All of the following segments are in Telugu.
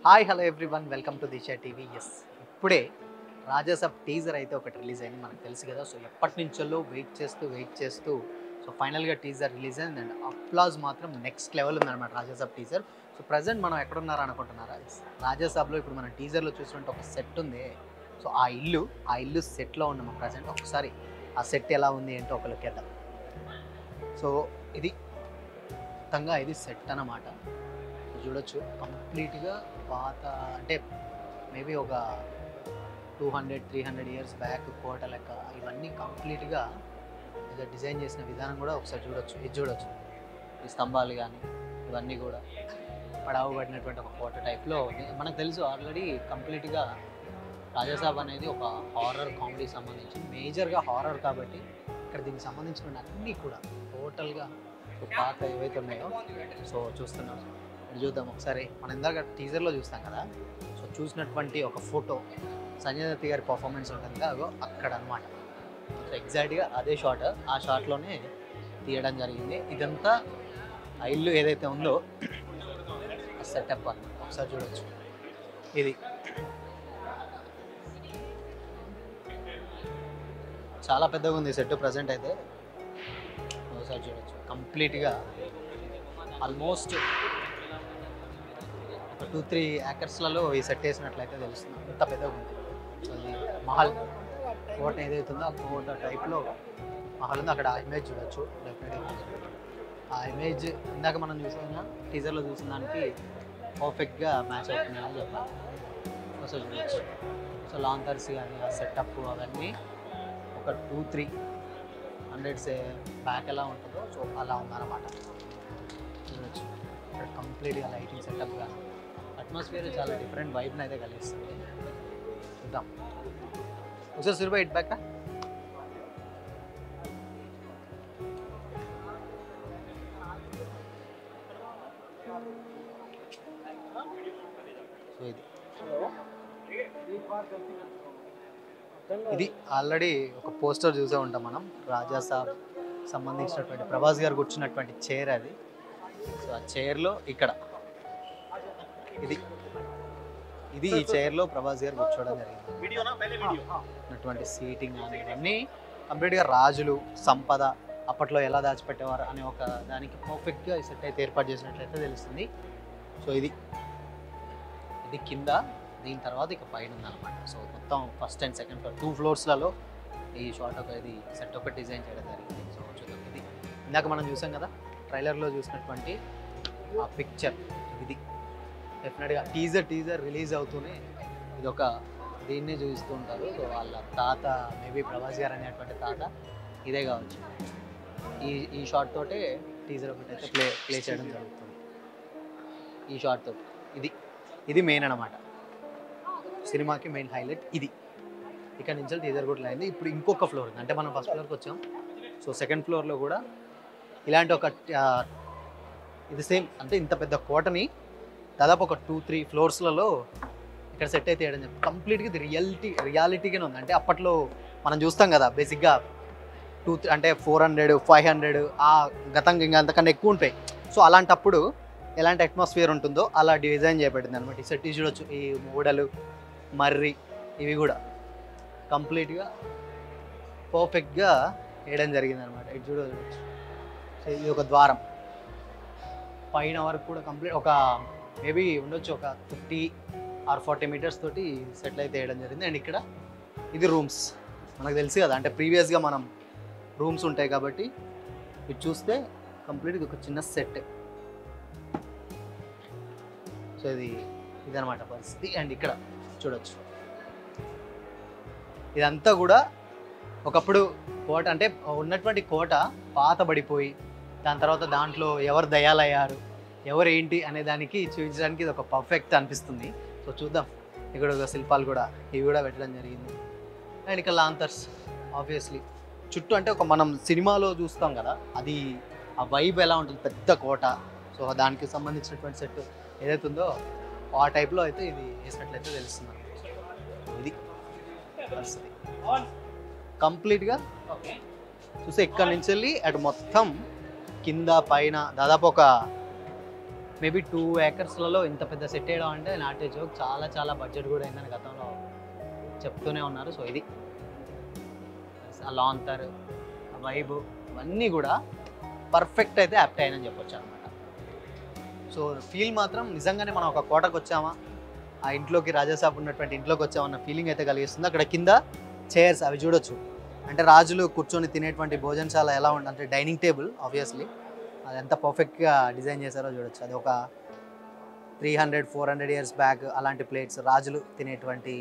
Hi hello everyone welcome to Disha TV. ఇప్పుడే రాజాసాబ్ టీజర్ అయితే ఒకటి రిలీజ్ అయింది, మనకు తెలుసు కదా. సో ఎప్పటి నుంచో వెయిట్ చేస్తూ సో ఫైనల్గా టీజర్ రిలీజ్ అయింది అండ్ అప్లాజ్ మాత్రం నెక్స్ట్ లెవెల్ ఉందన్నమాట రాజాసాబ్ టీజర్. సో ప్రజెంట్ మనం ఎక్కడున్నారా అనుకుంటున్నారా? రాజాసాబ్లో ఇప్పుడు మనం టీజర్లో చూసినట్టు ఒక సెట్ ఉంది. సో ఆ ఇల్లు సెట్లో ఉన్నాము ప్రజెంట్. ఒకసారి ఆ సెట్ ఎలా ఉంది ఏంటో ఒక లుక్ వేద్దాం. సో ఇది మొత్తంగా ఇది సెట్ అన్నమాట. చూడొచ్చు కంప్లీట్గా పాత, అంటే మేబీ ఒక 200-300 ఇయర్స్ బ్యాక్ కోట లెక్క ఇవన్నీ కంప్లీట్గా డిజైన్ చేసిన విధానం కూడా ఒకసారి చూడొచ్చు. ఇది చూడొచ్చు, ఈ స్తంభాలు కానీ ఇవన్నీ కూడా పడవబడినటువంటి ఒక కోట టైప్లో ఉంది. మనకు తెలుసు ఆల్రెడీ కంప్లీట్గా రాజాసాబ్ అనేది ఒక హారర్ కామెడీ సంబంధించి మేజర్గా హారర్ కాబట్టి ఇక్కడ దీనికి సంబంధించిన అన్నీ కూడా టోటల్గా పాత ఏవైతే ఉన్నాయో సో చూస్తున్నాం. చూద్దాం ఒకసారి. మనం ఇందాక టీజర్లో చూస్తాం కదా, సో చూసినటువంటి ఒక ఫోటో సంజయ్ దత్ గారి పర్ఫార్మెన్స్ ఉంటుంది కదా, అక్కడ అనమాట. సో ఎగ్జాక్ట్గా అదే షాట్, ఆ షాట్లోనే తీయడం జరిగింది. ఇదంతా ఆ ఇల్లు ఏదైతే ఉందో సెటప్ అని ఒకసారి చూడవచ్చు. ఇది చాలా పెద్దగా ఉంది సెట్ ప్రజెంట్ అయితే. ఒకసారి చూడవచ్చు కంప్లీట్గా ఆల్మోస్ట్ ఒక 2-3 ఏకర్స్లలో ఈ సెట్ వేసినట్లయితే తెలుస్తుంది, అంత పెద్దగా ఉంది. సో ఇది మహల్ కోట ఏదైతే ఉందో ఆ కోట టైప్లో మహల్ ఉంది. అక్కడ ఆ ఇమేజ్ చూడొచ్చు డెఫినెట్గా. ఆ ఇమేజ్ ఇందాక మనం చూసిన టీజర్లో చూసిన దానికి పర్ఫెక్ట్గా మ్యాచ్ అవుతుందని చెప్పాలి. సో చూడవచ్చు. సో లాంతర్స్ కానీ ఆ సెటప్ అవన్నీ ఒక 200-300 బ్యాక్ ఎలా ఉంటుందో సో అలా ఉందన్నమాట. చూడవచ్చు ఇక్కడ కంప్లీట్గా లైటింగ్ సెటప్ కానీ అట్మాస్ఫియర్ చాలా డిఫరెంట్ వైబ్ని అయితే కలిగిస్తుంది. చూద్దాం ఒకసారి సురభి ఇట్ బ్యాక్. సో ఇది ఆల్రెడీ ఒక పోస్టర్ చూసే ఉంటాం మనం, రాజాసాబ్ సంబంధించినటువంటి ప్రభాస్ గారు కూర్చున్నటువంటి చైర్ అది. సో ఆ చైర్లో ఇక్కడ ఇది ఈ చైర్లో ప్రభాస్ గారు కూర్చోవడం జరిగింది. అటువంటి సీటింగ్ కానీ ఇవన్నీ కంప్లీట్గా రాజులు సంపద అప్పట్లో ఎలా దాచిపెట్టేవారు అనే ఒక దానికి పర్ఫెక్ట్గా ఈ సెట్ అయితే ఏర్పాటు చేసినట్లయితే తెలుస్తుంది. సో ఇది కింద, దీని తర్వాత ఇక పైన ఉందన్నమాట. సో మొత్తం ఫస్ట్ అండ్ సెకండ్ ఫ్లోర్ 2 ఫ్లోర్స్లలో ఈ షార్ట్ ఇది సెట్ ఒకటి డిజైన్ చేయడం జరిగింది. సో చూద్దాం. ఇది ఇందాక మనం చూసాం కదా ట్రైలర్లో చూసినటువంటి ఆ పిక్చర్. ఇది డెఫినెట్గా టీజర్ రిలీజ్ అవుతూనే ఇది ఒక దీన్నే చూపిస్తూ ఉంటారు. సో వాళ్ళ తాత మేబీ ప్రభాస్ గారు అనేటువంటి తాత ఇదే కావచ్చు. ఈ షార్ట్ తోటే టీజర్ ఒకటి అయితే ప్లే చేయడం జరుగుతుంది. ఈ షార్ట్ తోటి ఇది మెయిన్ అన్నమాట, సినిమాకి మెయిన్ హైలైట్ ఇది. ఇక్కడ నుంచి టీజర్ కూడా అయింది. ఇప్పుడు ఇంకొక ఫ్లోర్ ఉంది, అంటే మనం ఫస్ట్ ఫ్లోర్కి వచ్చాం. సో సెకండ్ ఫ్లోర్లో కూడా ఇలాంటి ఒక ఇది సేమ్, అంటే ఇంత పెద్ద కోటని దాదాపు ఒక 2-3 ఫ్లోర్స్లలో ఇక్కడ సెట్ అయితే వేయడం చెప్పి కంప్లీట్గా ఇది రియాలిటీగానే ఉంది. అంటే అప్పట్లో మనం చూస్తాం కదా బేసిక్గా 2-3 అంటే 400-500 ఆ గతంగా ఇంకా అంతకన్నా ఎక్కువ ఉంటాయి. సో అలాంటప్పుడు ఎలాంటి అట్మాస్ఫియర్ ఉంటుందో అలా డిజైన్ చేయబడింది అనమాట. ఈ సెట్ చూడొచ్చు, ఈ ఓడలు మర్రి ఇవి కూడా కంప్లీట్గా పర్ఫెక్ట్గా వేయడం జరిగింది అనమాట. ఇది చూడవచ్చు. సో ఇది ఒక ద్వారం, పైన వరకు కూడా కంప్లీట్ ఒక మేబీ ఉండొచ్చు ఒక 50-40 మీటర్స్ తోటి సెటిల్ అయితే వేయడం జరిగింది. అండ్ ఇక్కడ ఇది రూమ్స్, మనకు తెలుసు కదా, అంటే ప్రీవియస్గా మనం రూమ్స్ ఉంటాయి కాబట్టి ఇది చూస్తే కంప్లీట్గా ఒక చిన్న సెట్. సో ఇదనమాట పరిస్థితి. అండ్ ఇక్కడ చూడొచ్చు ఇదంతా కూడా ఒకప్పుడు కోట, అంటే ఉన్నటువంటి కోట పాతబడిపోయి దాని తర్వాత దాంట్లో ఎవరు దయాలయ్యారు ఎవరు ఏంటి అనే దానికి చూపించడానికి ఇది ఒక పర్ఫెక్ట్ అనిపిస్తుంది. సో చూద్దాం. ఇక్కడ ఒక శిల్పాలు కూడా ఇవి కూడా పెట్టడం జరిగింది. అండ్ ఇక్కడ లాంతర్స్ ఆబ్వియస్లీ చుట్టూ, అంటే ఒక మనం సినిమాలో చూస్తాం కదా అది ఆ వైబ్ ఎలా ఉంటుంది, పెద్ద కోట. సో దానికి సంబంధించినటువంటి సెట్ ఏదైతే ఉందో ఆ టైప్లో అయితే ఇది వేసినట్లయితే తెలుస్తుంది. ఇది పరిస్థితి కంప్లీట్గా చూస్తే ఇక్కడ నుంచి వెళ్ళి అటు మొత్తం కింద పైన దాదాపు ఒక మేబీ 2 ఏకర్స్లలో ఇంత పెద్ద సెట్ వేయడం అంటే నాట్ ఏ జోక్. చాలా చాలా బడ్జెట్ కూడా అయిందని గతంలో చెప్తూనే ఉన్నారు. సో ఇది ఆ లాంతర్, ఆ వైబ్ ఇవన్నీ కూడా పర్ఫెక్ట్ అయితే యాప్ట్ అయ్యానని చెప్పొచ్చు అనమాట. సో ఫీల్ మాత్రం నిజంగానే మనం ఒక కోటకు వచ్చామా, ఆ ఇంట్లోకి రాజాసాబ్ ఉన్నటువంటి ఇంట్లోకి వచ్చామన్న ఫీలింగ్ అయితే కలిగిస్తుంది. అక్కడ కింద చైర్స్ అవి చూడొచ్చు, అంటే రాజులు కూర్చొని తినేటువంటి భోజనశాల ఎలా ఉంటుంది అంటే డైనింగ్ టేబుల్ ఆబ్వియస్లీ అది ఎంత పర్ఫెక్ట్గా డిజైన్ చేశారో చూడొచ్చు. అది ఒక 300-400 ఇయర్స్ బ్యాక్ అలాంటి ప్లేట్స్, రాజులు తినేటువంటి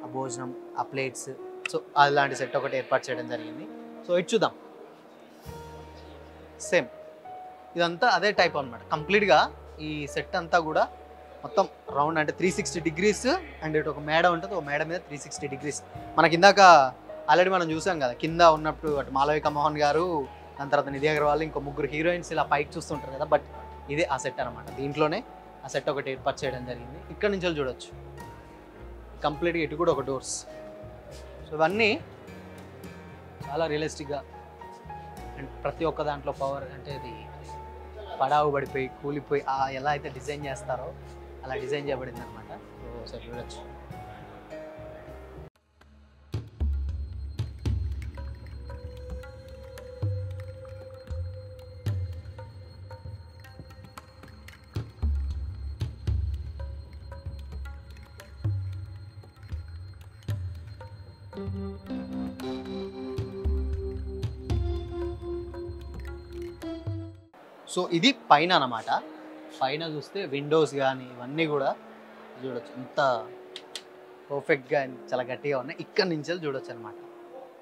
ఆ భోజనం, ఆ ప్లేట్స్, సో అలాంటి సెట్ ఒకటి ఏర్పాటు చేయడం జరిగింది. సో ఇటు చూద్దాం, సేమ్ ఇదంతా అదే టైప్ అనమాట. కంప్లీట్గా ఈ సెట్ అంతా కూడా మొత్తం రౌండ్ అంటే 360 డిగ్రీస్ అండ్ ఇటు ఒక మేడ ఉంటుంది, ఒక మేడ మీద 360 డిగ్రీస్. మనకి ఇందాక ఆల్రెడీ మనం చూసాం కదా, కింద ఉన్నప్పుడు అటు మాలవిక మోహన్ గారు, దాని తర్వాత నిధి అగర్వాల్, ఇంకో 3 హీరోయిన్స్ ఇలా పైకి చూస్తుంటారు కదా, బట్ ఇదే ఆ సెట్ అనమాట. దీంట్లోనే ఆ సెట్ ఒకటి ఏర్పాటు చేయడం జరిగింది. ఇక్కడ నుంచి చూడొచ్చు కంప్లీట్గా ఇటు కూడా ఒక డోర్స్. సో ఇవన్నీ చాలా రియలిస్టిక్గా అండ్ ప్రతి ఒక్క దాంట్లో పవర్ అంటే ఇది పడావు పడిపోయి కూలిపోయి ఎలా అయితే డిజైన్ చేస్తారో అలా డిజైన్ చేయబడింది అనమాట. సో చూడొచ్చు. సో ఇది పైన అన్నమాట. పైన చూస్తే విండోస్ కానీ ఇవన్నీ కూడా చూడొచ్చు, ఎంత పర్ఫెక్ట్గా చాలా గట్టిగా ఉన్నాయి. ఇక్కడ నుంచి చూడొచ్చు అనమాట.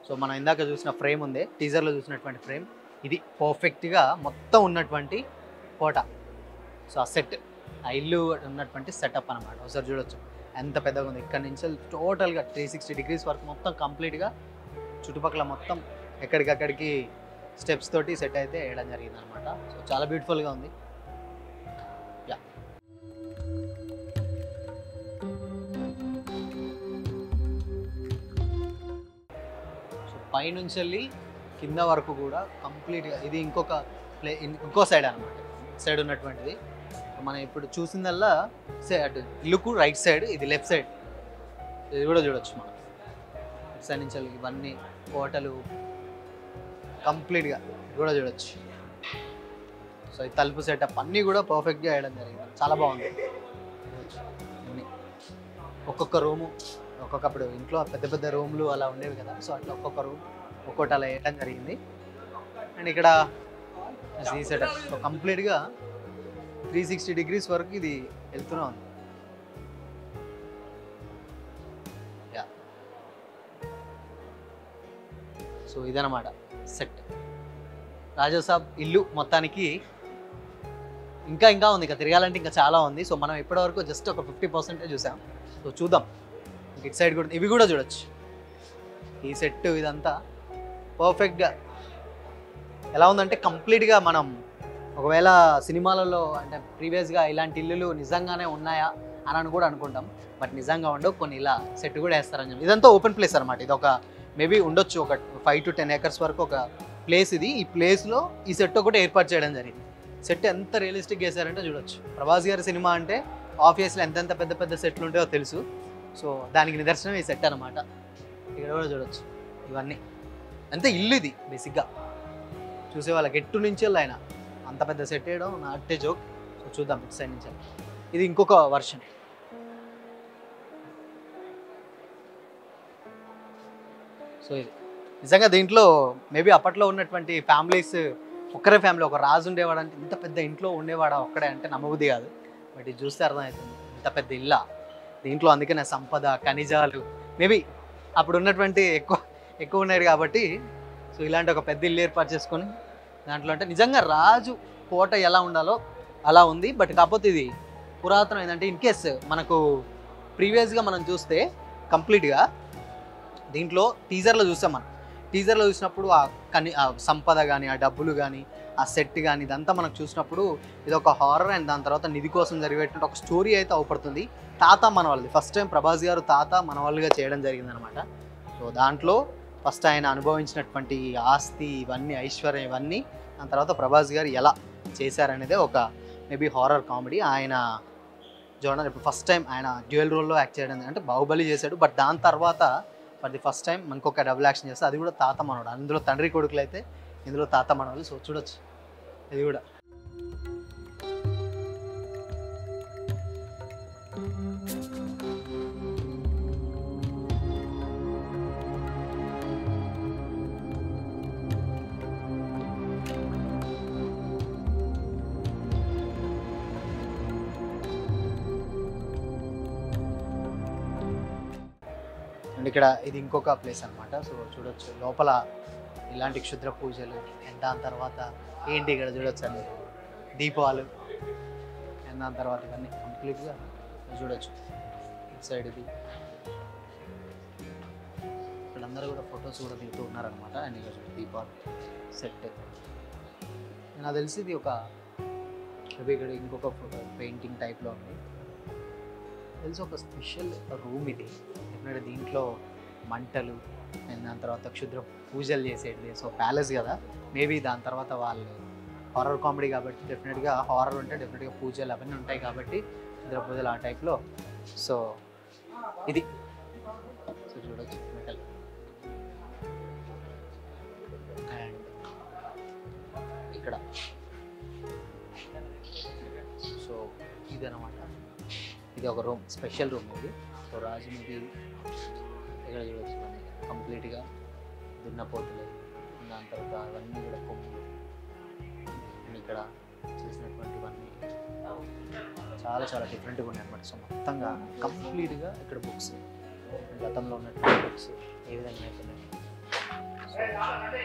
సో మనం ఇందాక చూసిన ఫ్రేమ్ ఉంది, టీజర్లో చూసినటువంటి ఫ్రేమ్, ఇది పర్ఫెక్ట్గా మొత్తం ఉన్నటువంటి కోట. సో ఆ సెట్, ఆ ఇల్లు ఉన్నటువంటి సెటప్ అనమాట. ఒకసారి చూడొచ్చు ఎంత పెద్దగా ఉంది. ఇక్కడ నుంచి టోటల్గా 360 డిగ్రీస్ వరకు మొత్తం కంప్లీట్గా చుట్టుపక్కల మొత్తం ఎక్కడికక్కడికి స్టెప్స్ తోటి సెట్ అయితే వేయడం జరిగింది అనమాట. సో చాలా బ్యూటిఫుల్గా ఉంది. యా సో పైనుంచి వెళ్ళి కింద వరకు కూడా కంప్లీట్గా ఇది ఇంకో సైడ్ అనమాట. సైడ్ ఉన్నటువంటిది మనం ఇప్పుడు చూసిందల్లా అటు ఇల్లుకు రైట్ సైడ్, ఇది లెఫ్ట్ సైడ్. ఇది కూడా చూడొచ్చు మనం ఇటు సైడ్ నుంచి ఇవన్నీ హోటలు కంప్లీట్గా కూడా చూడొచ్చు. సో ఈ తలుపు సెటప్ అన్నీ కూడా పర్ఫెక్ట్గా వేయడం జరిగింది, చాలా బాగుంది. ఒక్కొక్క రూము ఒక్కొక్కప్పుడు ఇంట్లో పెద్ద పెద్ద రూమ్లు అలా ఉండేవి కదా, సో అట్లా ఒక్కొక్క రూమ్ ఒక్కొక్కటి అలా వేయడం జరిగింది. అండ్ ఇక్కడ ఈ సెటప్ సో కంప్లీట్గా 360 డిగ్రీస్ వరకు ఇది వెళ్తూనే ఉంది. యా సో ఇదన్నమాట సెట్. రాజాసాబ్ ఇల్లు మొత్తానికి ఇంకా ఉంది, ఇంకా తిరగాలంటే ఇంకా చాలా ఉంది. సో మనం ఇప్పటివరకు జస్ట్ ఒక 50% చూసాం. సో చూద్దాం ఇటు సైడ్ కూడా, ఇవి కూడా చూడొచ్చు. ఈ సెట్ ఇదంతా పర్ఫెక్ట్గా ఎలా ఉందంటే కంప్లీట్గా మనం ఒకవేళ సినిమాలలో అంటే ప్రీవియస్గా ఇలాంటి ఇల్లులు నిజంగానే ఉన్నాయా అని కూడా అనుకుంటాం, బట్ నిజంగా ఉండవు. కొన్ని ఇలా సెట్ కూడా వేస్తారని చెప్పి. ఇదంతా ఓపెన్ ప్లేస్ అనమాట. ఇది ఒక మేబీ ఉండొచ్చు ఒక 5 to 10 acres వరకు ఒక ప్లేస్ ఇది. ఈ ప్లేస్లో ఈ సెట్ ఒకటి ఏర్పాటు చేయడం జరిగింది. సెట్ ఎంత రియలిస్టిక్ వేసారంటే చూడొచ్చు. ప్రభాస్ గారి సినిమా అంటే ఆబ్వియస్లీ ఎంతెంత పెద్ద పెద్ద సెట్లు ఉంటాయో తెలుసు. సో దానికి నిదర్శనం ఈ సెట్ అనమాట. ఇక్కడ కూడా చూడొచ్చు ఇవన్నీ. అంతే ఇల్లు ఇది బేసిక్గా చూసే వాళ్ళకి ఎట్టు నుంచి ఆయన అంత పెద్ద సెట్ వేయడం నాటే జోక్. సో చూద్దాం ఇటు సైడ్ నుంచి. ఇది ఇంకొక వర్షన్. సో ఇది నిజంగా దీంట్లో మేబీ అప్పట్లో ఉన్నటువంటి ఫ్యామిలీస్ ఒక్కరే ఫ్యామిలీ, ఒక రాజు ఉండేవాడు అంటే ఇంత పెద్ద ఇంట్లో ఉండేవాడు ఒక్కడే అంటే నమ్మబుద్ధి కాదు. బట్ ఇది చూస్తే అర్థమవుతుంది ఇంత పెద్ద ఇల్లా దీంట్లో. అందుకనే సంపద, ఖనిజాలు మేబీ అప్పుడు ఉన్నటువంటి ఎక్కువ ఉన్నాయి కాబట్టి సో ఇలాంటి ఒక పెద్ద ఇల్లు ఏర్పాటు చేసుకొని దాంట్లో అంటే నిజంగా రాజు కోట ఎలా ఉండాలో అలా ఉంది. బట్ కాకపోతే ఇది పురాతనం ఏంటంటే ఇన్ కేస్ మనకు ప్రీవియస్గా మనం చూస్తే కంప్లీట్గా దీంట్లో టీజర్లో చూసాం. మనం టీజర్లో చూసినప్పుడు ఆ సంపద కానీ, ఆ డబ్బులు కానీ, ఆ సెట్ కానీ ఇదంతా మనకు చూసినప్పుడు ఇది ఒక హారర్ అండ్ దాని తర్వాత నిధి కోసం జరిగేటువంటి ఒక స్టోరీ అయితే అవపడుతుంది. తాత మనవాళ్ళది ఫస్ట్ టైం ప్రభాస్ గారు తాత మనవాళ్ళుగా చేయడం జరిగిందనమాట. సో దాంట్లో ఫస్ట్ ఆయన అనుభవించినటువంటి ఆస్తి ఇవన్నీ, ఐశ్వర్యం ఇవన్నీ, దాని తర్వాత ప్రభాస్ గారు ఎలా చేశారనేదే ఒక మేబీ హారర్ కామెడీ. ఆయన జోనర్ ఇప్పుడు ఫస్ట్ టైం ఆయన డ్యూయల్ రోల్లో యాక్ట్ చేయడం అంటే బాహుబలి చేశాడు, బట్ దాని తర్వాత ఫర్ ది ఫస్ట్ టైం ఇంకొక డబుల్ యాక్షన్ చేస్తే అది కూడా తాత మనోడు. అందులో తండ్రి కొడుకులు అయితే ఇందులో తాత మనోడు. సో చూడొచ్చు ఇది కూడా. అండ్ ఇక్కడ ఇది ఇంకొక ప్లేస్ అనమాట. సో చూడొచ్చు లోపల ఇలాంటి క్షుద్ర పూజలు అండ్ దాని తర్వాత ఏంటి ఇక్కడ చూడొచ్చు అండి దీపాలు అండ్ దాని తర్వాత ఇవన్నీ కంప్లీట్గా చూడొచ్చు. ఇటు సైడ్ ఇది ఇక్కడ అందరూ కూడా ఫొటోస్ కూడా దిగుతూ ఉన్నారనమాట. అండ్ ఇక్కడ దీపాలు సెట్. నాకు తెలిసి ఇది ఒక ఇక్కడ ఇంకొక ఫోటో పెయింటింగ్ టైప్లో ఉంది. తెలిసి ఒక స్పెషల్ రూమ్ ఇది. ఎందుకంటే దీంట్లో మంటలు అండ్ దాని తర్వాత క్షుద్ర పూజలు చేసేది. సో ప్యాలెస్ కదా, మేబీ దాని తర్వాత వాళ్ళు హారర్ కామెడీ కాబట్టి డెఫినెట్గా హారర్ ఉంటే డెఫినెట్గా పూజలు అవన్నీ ఉంటాయి కాబట్టి క్షుద్ర పూజలు ఆ టైప్లో. సో ఇది సో చూడొచ్చు మెటల్. అండ్ ఇక్కడ సో ఇదనమాట, ఇది ఒక రూమ్, స్పెషల్ రూమ్ ఇది. సో రాజు ఇది ఇక్కడ చూడవచ్చు కంప్లీట్గా దున్నపోతులు దాని తర్వాత అవన్నీ కూడా కొమ్ములు. ఇక్కడ చేసినటువంటివన్నీ చాలా చాలా డిఫరెంట్గా ఉన్నాయి అనమాట. సో మొత్తంగా కంప్లీట్గా ఇక్కడ బుక్స్, గతంలో ఉన్నటువంటి బుక్స్ ఏ విధంగా అవుతున్నాయి. సో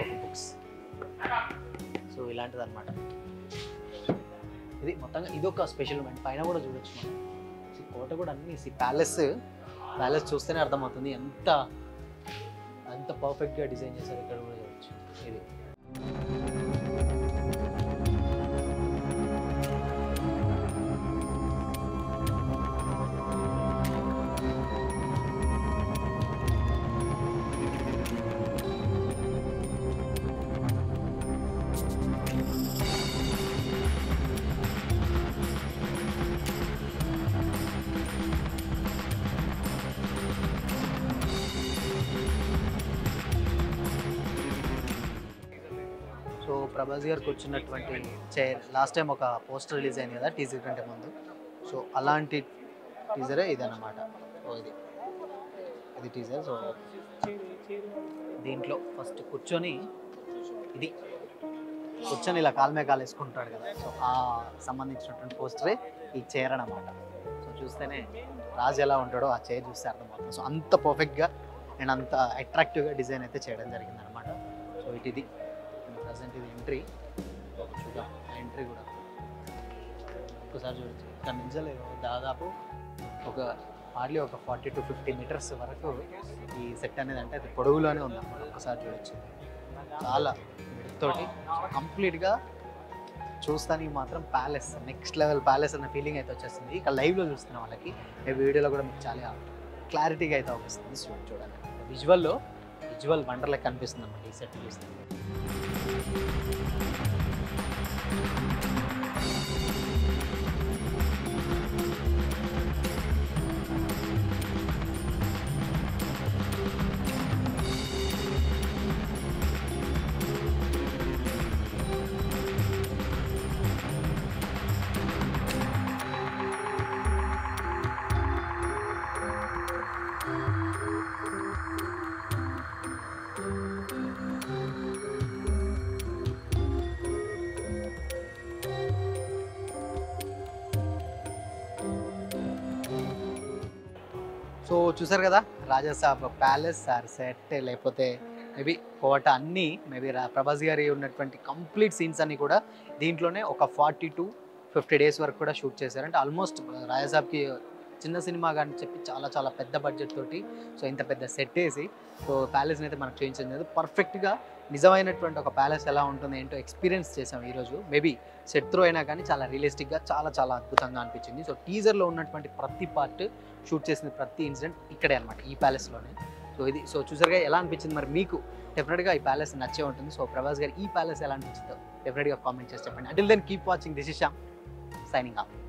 ఒక బుక్స్ సో ఇలాంటిది అనమాట. ఇది మొత్తంగా ఇదొక స్పెషల్ మూమెంట్. పైన కూడా చూడొచ్చు మనం కోట కూడా అన్ని ప్యాలెస్ చూస్తేనే అర్థమవుతుంది ఎంత పర్ఫెక్ట్గా డిజైన్ చేశారు. ఇక్కడ కూడా చూడొచ్చు ఇది. సో ప్రభాస్ గారికి వచ్చినటువంటి చైర్ లాస్ట్ టైం ఒక పోస్టర్ రిలీజ్ అయింది కదా టీజర్ కంటే ముందు. సో అలాంటి టీజరే ఇదన్నమాట. సో ఇది టీజర్. సో దీంట్లో ఫస్ట్ కూర్చొని ఇలా కాలు వేసుకుంటాడు కదా. సో ఆ సంబంధించినటువంటి పోస్టరే ఈ చైర్ అన్నమాట. సో చూస్తేనే రాజు ఎలా ఉంటాడో ఆ చైర్ చూస్తే అర్థమవుతుంది. సో అంత పర్ఫెక్ట్గా అండ్ అంత అట్రాక్టివ్గా డిజైన్ అయితే చేయడం జరిగింది అనమాట. సో ఇది ప్రజెంట్ ఇది ఎంట్రీ. చూద్దాం ఆ ఎంట్రీ కూడా ఒక్కసారి చూడొచ్చు. ఇక్కడ నుంచి దాదాపు హార్డ్లీ ఒక 40 to 50 మీటర్స్ వరకు ఈ సెట్ అనేది అంటే అది పొడవులోనే ఉందన్నమాట. ఒక్కసారి చూడొచ్చు. చాలా తోటి కంప్లీట్గా చూస్తానికి మాత్రం ప్యాలెస్, నెక్స్ట్ లెవెల్ ప్యాలెస్ అన్న ఫీలింగ్ అయితే వచ్చేస్తుంది. ఇక్కడ లైవ్లో చూస్తున్న వాళ్ళకి వీడియోలో కూడా మీకు చాలా క్లారిటీగా అయితే వస్తుంది. చూడండి విజువల్ వండర్లెక్క కనిపిస్తుంది అన్నమాట ఈ సెట్ చూస్తుంది. సో చూసారు కదా రాజాసాబ్ ప్యాలెస్ ఆర్ సెట్ లేకపోతే మేబీ కోట అన్నీ మేబీ ప్రభాస్ గారి ఉన్నటువంటి కంప్లీట్ సీన్స్ అన్నీ కూడా దీంట్లోనే ఒక 40 to 50 days వరకు కూడా షూట్ చేశారు. అంటే ఆల్మోస్ట్ రాజాసాబ్కి చిన్న సినిమా కానీ చెప్పి చాలా చాలా పెద్ద బడ్జెట్ తోటి సో ఇంత పెద్ద సెట్ వేసి సో ప్యాలెస్ని అయితే మనకు చూపించింది. పర్ఫెక్ట్గా నిజమైనటువంటి ఒక ప్యాలెస్ ఎలా ఉంటుంది ఏంటో ఎక్స్పీరియన్స్ చేసాం ఈరోజు. మేబీ సెట్ త్రూ అయినా కానీ చాలా రియలిస్టిక్గా చాలా చాలా అద్భుతంగా అనిపించింది. సో టీజర్లో ఉన్నటువంటి ప్రతి పార్ట్ షూట్ చేసిన ప్రతి ఇన్సిడెంట్ ఇక్కడే అనమాట, ఈ ప్యాలెస్లోనే. సో ఇది సో చూసారుగా ఎలా అనిపించింది మరి మీకు? డెఫినెట్గా ఈ ప్యాలెస్ నచ్చే ఉంటుంది. సో ప్రభాస్ గారు ఈ ప్యాలెస్ ఎలా అనిపించిందో డెఫినెట్గా కామెంట్ చేసి చెప్పండి. Until then keep watching. This is Shyam signing of.